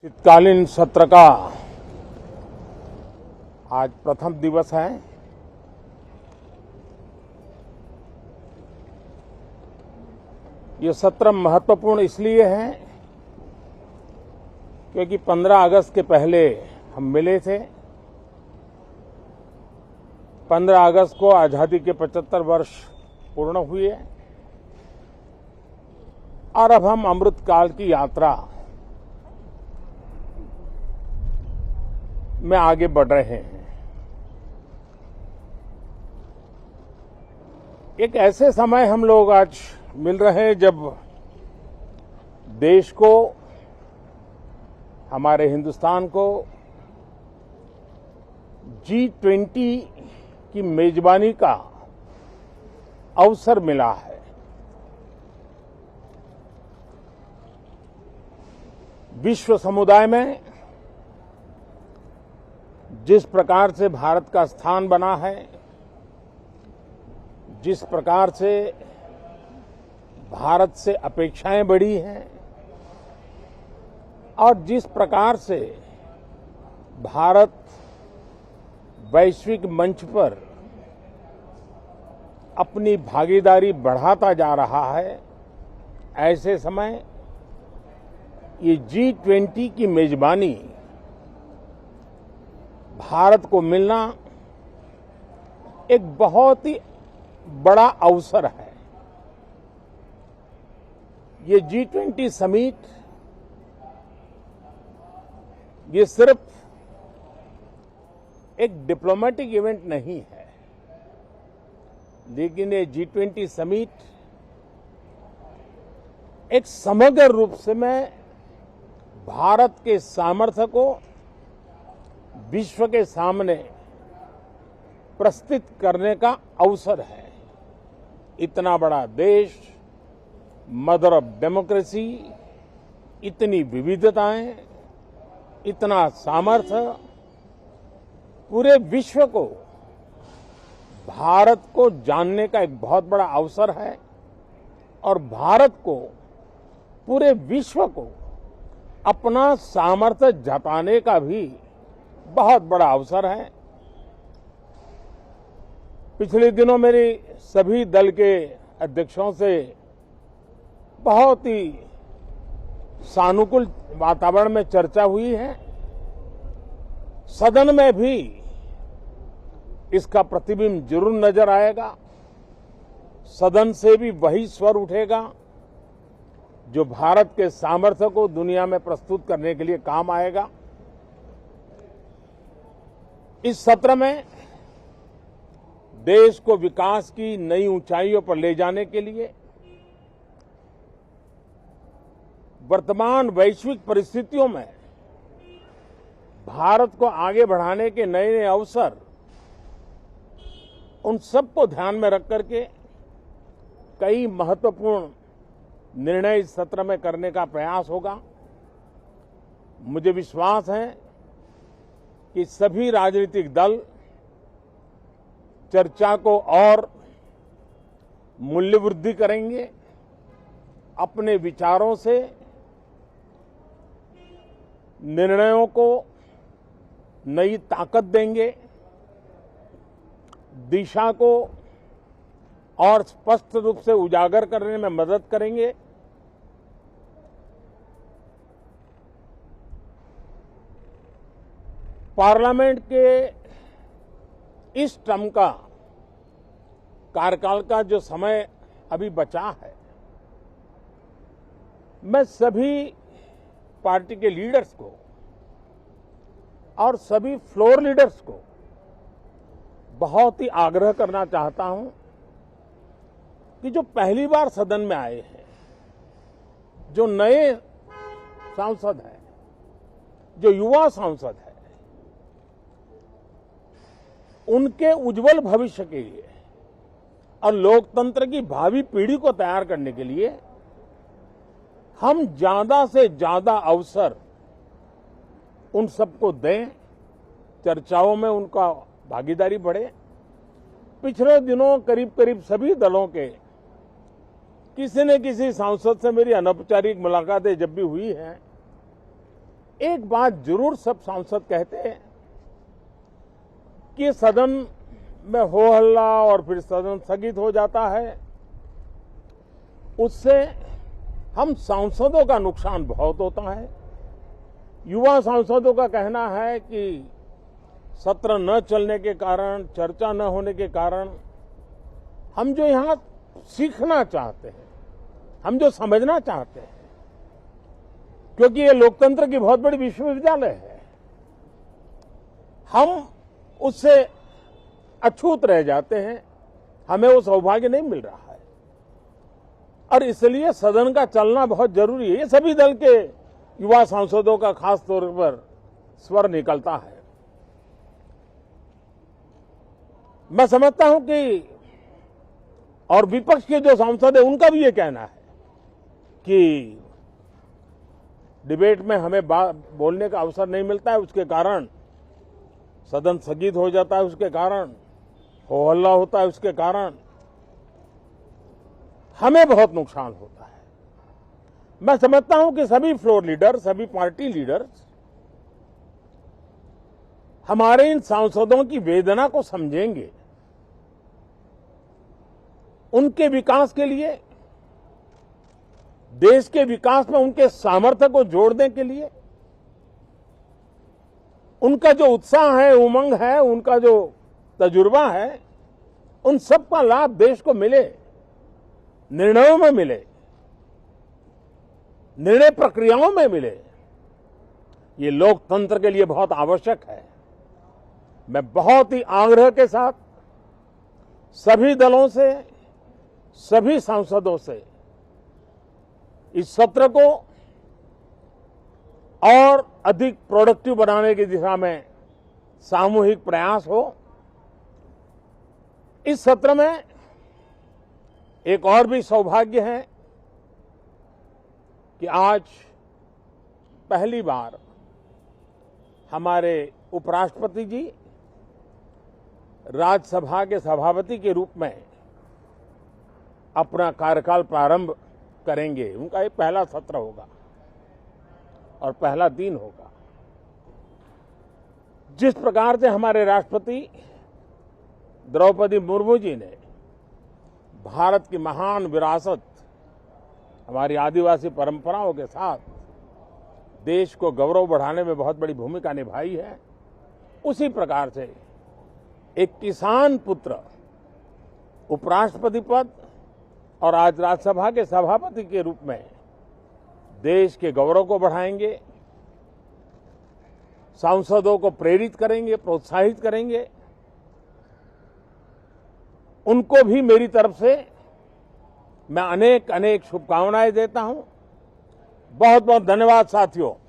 शीतकालीन सत्र का आज प्रथम दिवस है। ये सत्र महत्वपूर्ण इसलिए है क्योंकि 15 अगस्त के पहले हम मिले थे। 15 अगस्त को आजादी के 75 वर्ष पूर्ण हुए और अब हम अमृतकाल की यात्रा में आगे बढ़ रहे हैं। एक ऐसे समय हम लोग आज मिल रहे हैं जब देश को, हमारे हिंदुस्तान को G20 की मेजबानी का अवसर मिला है। विश्व समुदाय में जिस प्रकार से भारत का स्थान बना है, जिस प्रकार से भारत से अपेक्षाएं बढ़ी हैं और जिस प्रकार से भारत वैश्विक मंच पर अपनी भागीदारी बढ़ाता जा रहा है, ऐसे समय ये G20 की मेजबानी भारत को मिलना एक बहुत ही बड़ा अवसर है। ये G20 समिट ये सिर्फ एक डिप्लोमेटिक इवेंट नहीं है, लेकिन ये G20 समिट एक समग्र रूप से मैं भारत के सामर्थ्य को विश्व के सामने प्रस्तुत करने का अवसर है। इतना बड़ा देश, मदर ऑफ डेमोक्रेसी, इतनी विविधताएं, इतना सामर्थ्य, पूरे विश्व को भारत को जानने का एक बहुत बड़ा अवसर है और भारत को, पूरे विश्व को अपना सामर्थ्य जताने का भी बहुत बड़ा अवसर है। पिछले दिनों मेरी सभी दल के अध्यक्षों से बहुत ही सानुकूल वातावरण में चर्चा हुई है। सदन में भी इसका प्रतिबिंब जरूर नजर आएगा। सदन से भी वही स्वर उठेगा जो भारत के सामर्थ्य को दुनिया में प्रस्तुत करने के लिए काम आएगा। इस सत्र में देश को विकास की नई ऊंचाइयों पर ले जाने के लिए वर्तमान वैश्विक परिस्थितियों में भारत को आगे बढ़ाने के नए नए अवसर, उन सबको ध्यान में रख करके कई महत्वपूर्ण निर्णय इस सत्र में करने का प्रयास होगा। मुझे विश्वास है कि सभी राजनीतिक दल चर्चा को और मूल्य वृद्धि करेंगे, अपने विचारों से निर्णयों को नई ताकत देंगे, दिशा को और स्पष्ट रूप से उजागर करने में मदद करेंगे। पार्लियामेंट के इस टर्म का कार्यकाल का जो समय अभी बचा है, मैं सभी पार्टी के लीडर्स को और सभी फ्लोर लीडर्स को बहुत ही आग्रह करना चाहता हूं कि जो पहली बार सदन में आए हैं, जो नए सांसद हैं, जो युवा सांसद हैं, उनके उज्जवल भविष्य के लिए और लोकतंत्र की भावी पीढ़ी को तैयार करने के लिए हम ज्यादा से ज्यादा अवसर उन सबको दें, चर्चाओं में उनका भागीदारी बढ़े। पिछले दिनों करीब करीब सभी दलों के किसी न किसी सांसद से मेरी अनौपचारिक मुलाकातें जब भी हुई हैं, एक बात जरूर सब सांसद कहते हैं कि सदन में हो हल्ला और फिर सदन स्थगित हो जाता है, उससे हम सांसदों का नुकसान बहुत होता है। युवा सांसदों का कहना है कि सत्र न चलने के कारण, चर्चा न होने के कारण हम जो यहां सीखना चाहते हैं, हम जो समझना चाहते हैं, क्योंकि ये लोकतंत्र की बहुत बड़ी विश्वविद्यालय है, हम उससे अछूत रह जाते हैं, हमें वो सौभाग्य नहीं मिल रहा है और इसलिए सदन का चलना बहुत जरूरी है। ये सभी दल के युवा सांसदों का खास तौर पर स्वर निकलता है। मैं समझता हूं कि और विपक्ष के जो सांसद है उनका भी ये कहना है कि डिबेट में हमें बोलने का अवसर नहीं मिलता है, उसके कारण सदन स्थगित हो जाता है, उसके कारण हो हल्ला होता है, उसके कारण हमें बहुत नुकसान होता है। मैं समझता हूं कि सभी फ्लोर लीडर, सभी पार्टी लीडर्स हमारे इन सांसदों की वेदना को समझेंगे, उनके विकास के लिए, देश के विकास में उनके सामर्थ्य को जोड़ने के लिए, उनका जो उत्साह है, उमंग है, उनका जो तजुर्बा है, उन सब का लाभ देश को मिले, निर्णयों में मिले, निर्णय प्रक्रियाओं में मिले। ये लोकतंत्र के लिए बहुत आवश्यक है। मैं बहुत ही आग्रह के साथ सभी दलों से, सभी सांसदों से इस सत्र को और अधिक प्रोडक्टिव बनाने की दिशा में सामूहिक प्रयास हो। इस सत्र में एक और भी सौभाग्य है कि आज पहली बार हमारे उपराष्ट्रपति जी राज्यसभा के सभापति के रूप में अपना कार्यकाल प्रारंभ करेंगे। उनका ये पहला सत्र होगा और पहला दिन होगा। जिस प्रकार से हमारे राष्ट्रपति द्रौपदी मुर्मू जी ने भारत की महान विरासत, हमारी आदिवासी परंपराओं के साथ देश को गौरव बढ़ाने में बहुत बड़ी भूमिका निभाई है, उसी प्रकार से एक किसान पुत्र उपराष्ट्रपति पद और आज राज्यसभा के सभापति के रूप में देश के गौरव को बढ़ाएंगे, सांसदों को प्रेरित करेंगे, प्रोत्साहित करेंगे। उनको भी मेरी तरफ से मैं अनेक अनेक शुभकामनाएं देता हूं। बहुत बहुत धन्यवाद साथियों।